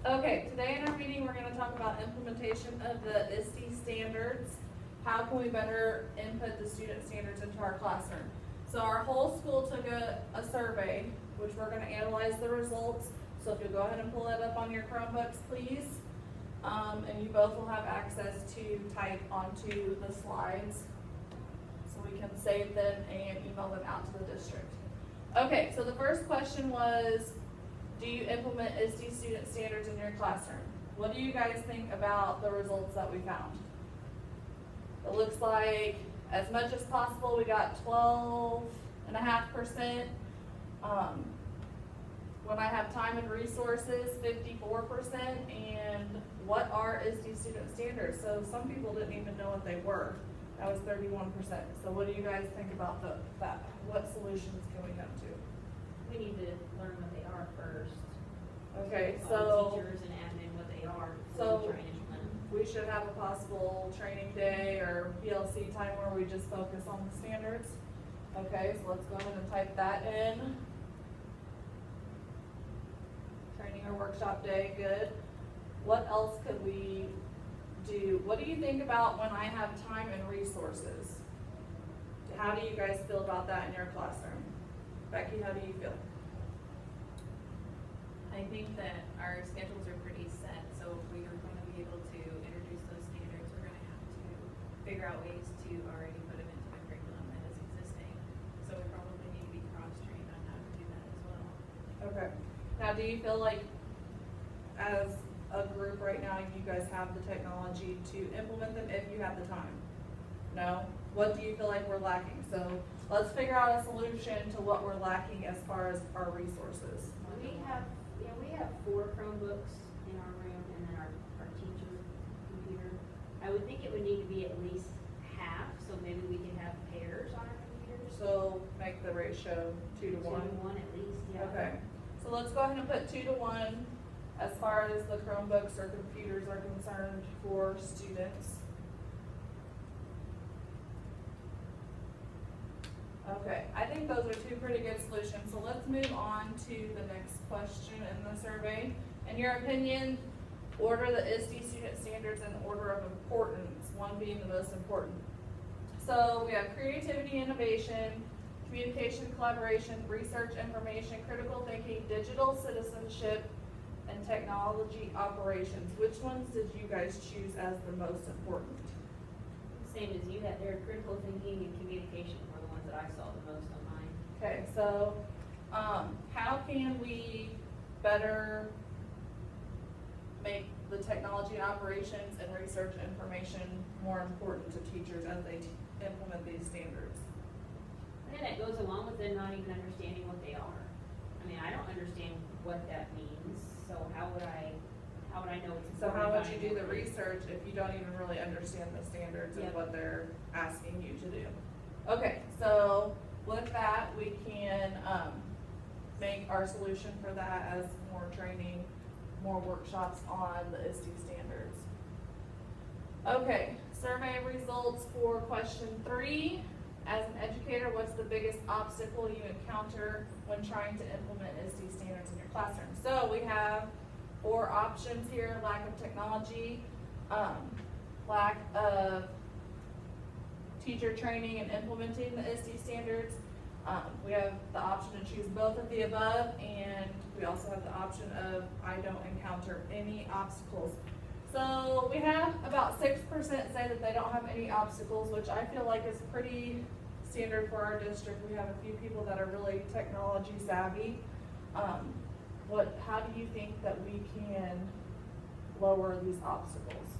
Okay, today in our meeting, we're gonna talk about implementation of the ISTE standards. How can we better input the student standards into our classroom? So our whole school took a survey, which we're gonna analyze the results. So if you'll go ahead and pull that up on your Chromebooks, please. And you both will have access to type onto the slides, so we can save them and email them out to the district. Okay, so the first question was, do you implement ISTE student standards in your classroom? What do you guys think about the results that we found? It looks like as much as possible, we got 12.5%. When I have time and resources, 54%. And what are ISTE student standards? So some people didn't even know what they were. That was 31%. So what do you guys think about that? What solutions can we come to? We need to learn what they are first. Okay, All so teachers and admin what they are. So before we try and implement them. we should have a possible training day or PLC time where we just focus on the standards. Okay, so let's go ahead and type that in. Training or workshop day, good. What else could we do? What do you think about when I have time and resources? How do you guys feel about that in your classroom? Becky, how do you feel? I think that our schedules are pretty set, so if we are going to be able to introduce those standards, we're going to have to figure out ways to already put them into the curriculum that is existing. So we probably need to be cross-trained on how to do that as well. Okay. Now, do you feel like as a group right now, you guys have the technology to implement them if you have the time? No? What do you feel like we're lacking? So let's figure out a solution to what we're lacking as far as our resources. We have 4 Chromebooks in our room and then our teacher computer. I would think it would need to be at least half, so maybe we could have pairs on our computers. So make the ratio 2 to 1. 2 to 1 at least, yeah. Okay. So let's go ahead and put 2 to 1 as far as the Chromebooks or computers are concerned for students. Okay, I think those are 2 pretty good solutions. So let's move on to the next question in the survey. In your opinion, order the ISTE student standards in order of importance, 1 being the most important. So we have creativity, innovation, communication, collaboration, research, information, critical thinking, digital citizenship, and technology operations. Which ones did you guys choose as the most important? Same as you had there, critical thinking and communication were the ones that I saw the most on mine. Okay, so how can we better make the technology operations and research information more important to teachers as they implement these standards? And that goes along with them not even understanding what they are. I mean, I don't understand what that means, so how would I know it's important? So how would you do if I the know it? research if you don't even really understand the standards and Yep. what they're asking you to do? Okay, so with that, we can make our solution for that as more training, more workshops on the ISTE standards. Okay, survey results for question 3. As an educator, what's the biggest obstacle you encounter when trying to implement ISTE standards in your classroom? So we have 4 options here: lack of technology, lack of teacher training and implementing the ISTE standards. We have the option to choose both of the above, and we also have the option of I don't encounter any obstacles. So we have about 6% say that they don't have any obstacles, which I feel like is pretty standard for our district. We have a few people that are really technology savvy. How do you think that we can lower these obstacles?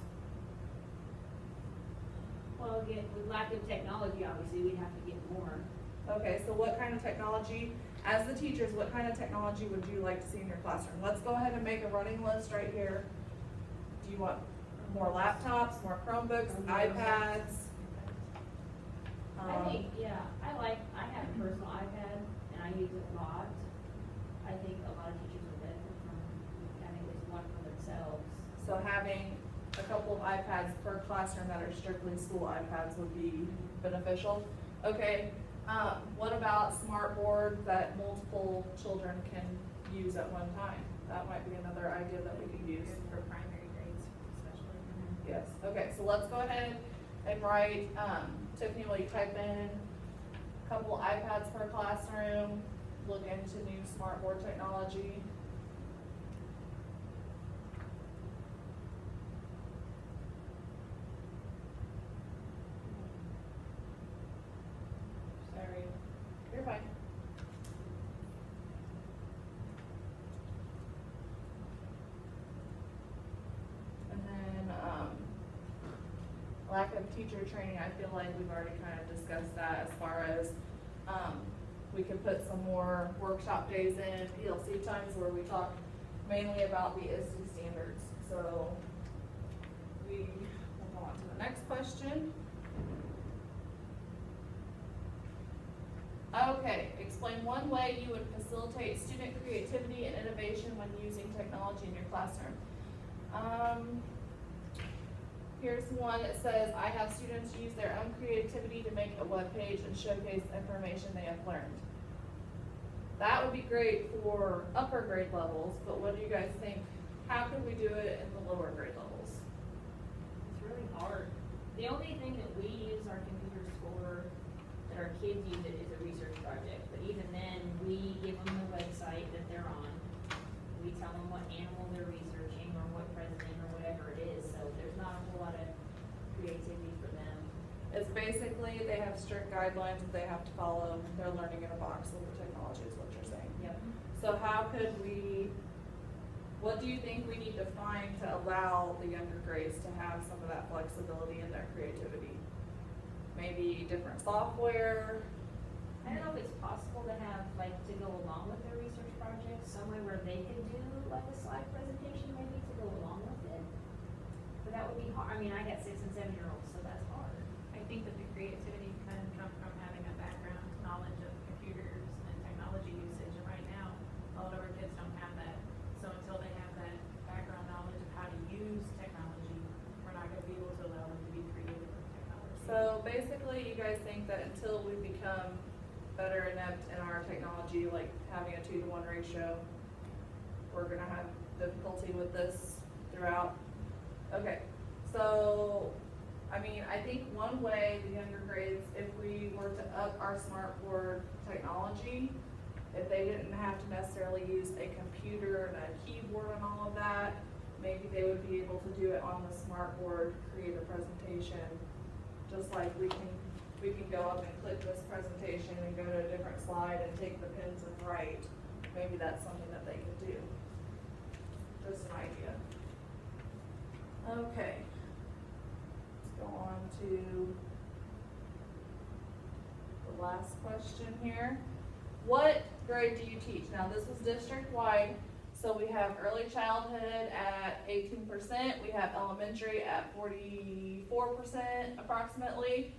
Well, again, with lack of technology, obviously, we'd have to get more. Okay, so what kind of technology, as the teachers, what kind of technology would you like to see in your classroom? Let's go ahead and make a running list right here. Do you want more laptops, more Chromebooks, iPads? I think, yeah, I have a personal iPad and I use it a lot. I think a lot of teachers would benefit from having at least one for themselves. So having a couple of iPads per classroom that are strictly school iPads would be beneficial. Okay, what about smart boards that multiple children can use at one time? That might be another idea that we could use. Okay, so let's go ahead and write, Tiffany, will you type in a couple iPads per classroom, look into new smart board technology. Sorry, you're fine. And then, lack of teacher training, I feel like we've already kind of discussed that as far as, we could put some more workshop days in, PLC times where we talk mainly about the ISTE standards. So we will go on to the next question. Okay, explain one way you would facilitate student creativity and innovation when using technology in your classroom. Here's one that says, I have students use their own creativity to make a web page and showcase information they have learned. That would be great for upper grade levels, but what do you guys think? How could we do it in the lower grade levels? It's really hard. The only thing that we use our computers for, that our kids use it, is a research project. But even then, we give them the website that they're on. We tell them what animal they're researching or what president or whatever it is. So there's not a whole lot of creativity for them. It's basically, they have strict guidelines that they have to follow. They're learning in a box with the technology is what you're saying. Yep. So how could we, what do you think we need to find to allow the younger grades to have some of that flexibility in their creativity? Maybe different software? I don't know if it's possible to have, like, to go along with their research project, somewhere where they could do like a slide presentation maybe to go along with it. But that would be hard. I mean, I got 6 and 7 year olds, so that's hard. I think that the creativity can come from having a background knowledge of computers and technology usage, and right now, a lot of our kids don't have that. So until they have that background knowledge of how to use technology, we're not gonna be able to allow them to be creative with technology. So basically, you guys think that until we become better inept in our technology, like having a 2-to-1 ratio, we're gonna have difficulty with this throughout? Okay, so, I mean, I think one way the younger grades, if we were to up our smart board technology, if they didn't have to necessarily use a computer and a keyboard and all of that, maybe they would be able to do it on the smart board, create a presentation, just like we can go up and click this presentation and go to a different slide and take the pens and write. Maybe that's something that they could do. Just an idea. Okay. Let's go on to the last question here. What grade do you teach? Now this is district-wide, so we have early childhood at 18%, we have elementary at 44% approximately.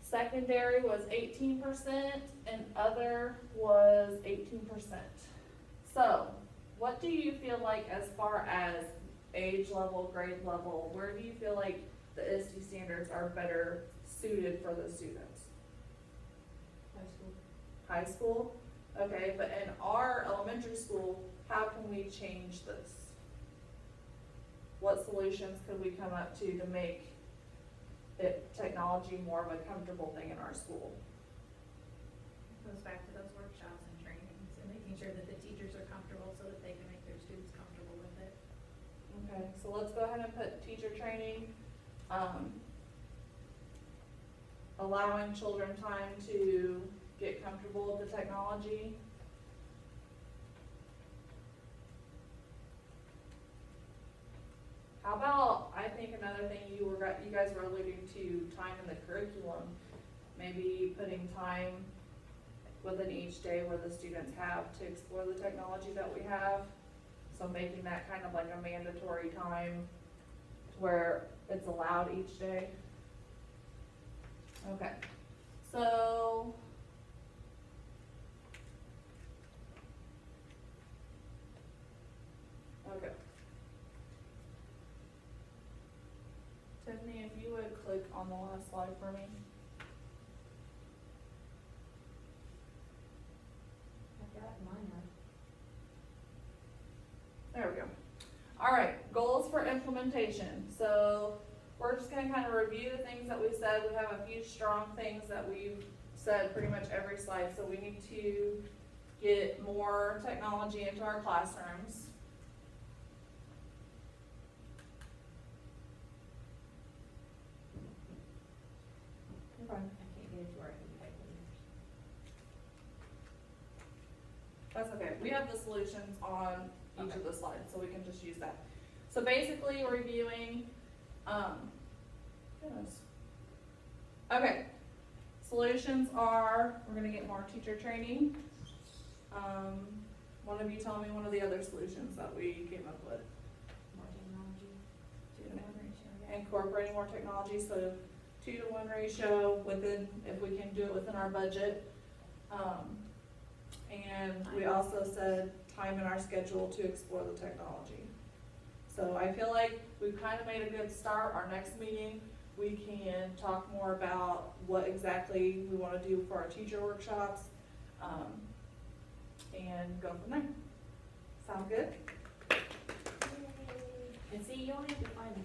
Secondary was 18%, and other was 18%. So, what do you feel like as far as age level, grade level, where do you feel like the ISTE standards are better suited for the students? High school. High school? Okay, but in our elementary school, how can we change this? What solutions could we come up to make technology more of a comfortable thing in our school? Goes back to those workshops and trainings and making sure that the teachers are comfortable so that they can make their students comfortable with it. Okay, so let's go ahead and put teacher training, allowing children time to get comfortable with the technology. How about, I think another thing you guys were alluding to, time in the curriculum, maybe putting time within each day where the students have to explore the technology that we have. So making that kind of like a mandatory time where it's allowed each day. Okay, so okay. Tiffany, if you would click on the last slide for me. I've got mine up. There we go. All right, goals for implementation. So we're just gonna kind of review the things that we said. We have a few strong things that we've said pretty much every slide, so we need to get more technology into our classrooms. I can't get it to where I can type in. That's okay, we have the solutions on each of the slides, so we can just use that. So basically, reviewing, goodness. Okay, solutions are, we're gonna get more teacher training. One of you tell me one of the other solutions that we came up with. More technology. 2-to-1 ratio, yeah. Incorporating more technology, so 2-to-1 ratio within, if we can do it within our budget. And we also said time in our schedule to explore the technology. So I feel like we've kind of made a good start. Our next meeting, we can talk more about what exactly we want to do for our teacher workshops, and go from there. Sound good? Yay. And see, you only have to find the